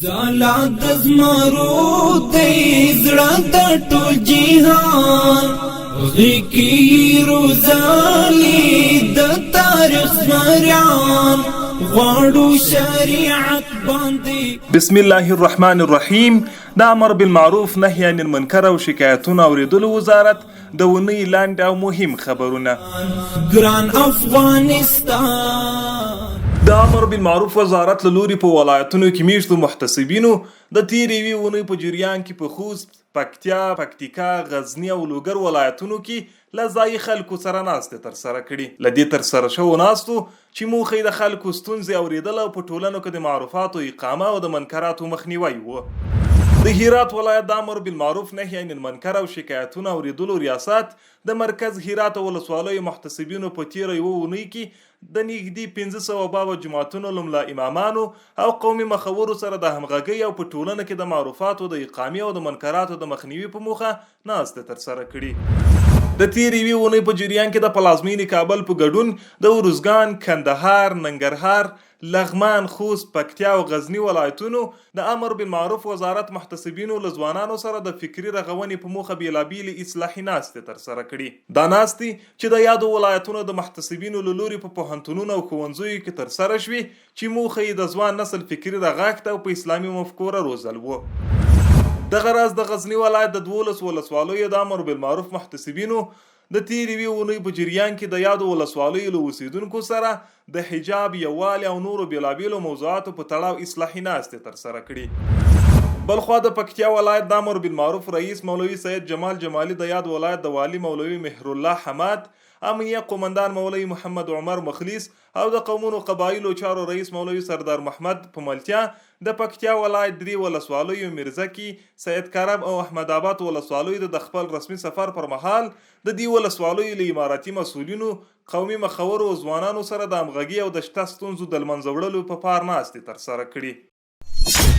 ځاله د زمرو دی زړه د ټول جهان غیږ روزالي د تاریخ زمریان غواړو شریعت باندې. بسم الله الرحمن الرحیم. د امر بالمعروف نهی عن المنکر او شکایتونو اوریدلو وزارت د ونی لاندې او مهم خبرونه. ګران افغانستان د امر بالمعروف وزارت له لوري په ولایتونو کې میشتو محتسبینو د تیرې یوې اونۍ په جریان کې په خوست، پکتیا، پکتیکا، غزني او لوګر ولایتونو کې له ځایي خلکو سره ناستې ترسره کړي. له دې ترسره شوو ناستو چې موخه یې د خلکو ستونزې اورېدل او په ټولنو کې د معروفاتو اقامه او د منکراتو مخنیوی و. د هرات ولایت د امر بالمعروف نهی عن المنکر او شکایتونو اوریدلو ریاست د مرکز هرات ولسوالیو محتسبینو په تیره یوه اونۍ کې د نږدې 1500 بابا جماعتونو لملا امامانو او قومي مخورو سره د همغږۍ او په ټولنه کې د معروفاتو د اقامې او د منکراتو د مخنیوي په موخه ناستې ترسره کړي. د تیرې یوې اونۍ په جریان کې د پلازمینې کابل په ګډون د ارزګان، کندهار، ننګرهار، لغمان، خوست، پکتیا او غزني ولایتونو د امر بالمعروف وزارت محتسبینو له ځوانانو سره د فکري رغونې په موخه بیلابیلې اصلاحي ناستې ترسره کړي. دا ناستې چې د یادو ولایتونو د محتسبینو له لوري په پوهنتونونو او ښوونځیو کې ترسره شوې چې موخه یې د ځوان نسل فکري رغښت او په اسلامي مفکوره روزل و. دغه راز د غزني ولایت د 12 ولسوالیو د امر بالمعروف محتسبینو د تیرې یوې اونۍ په جریان کې د یادو ولسوالیو له اوسیدونکو سره د حجاب، یووالي او نورو بیلابیلو موضوعاتو په تړاو اصلاحي ناستې ترسره کړي. بلخوا د پکتیا ولایت د امر بالمعروف رئیس مولوي سید جمال جمالي د یاد ولایت د والی مولوي مهرالله حماد، امنیه قومندان مولوي محمد عمر مخلیص او د قومونو قبایلو چارو رئیس مولوي سردار محمد په ملتیا د پکتیا ولایت 3 ولسوالیو میرزکي، سید کرم او احمد آباد ولسوالیو د خپل رسمي سفر پر مهال د دې ولسوالیو له اماراتي مسؤلینو، قومي مخورو او ځوانانو سره د همغږۍ او د شته ستونزو د له منځه وړلو په پار ناستې ترسره کړي.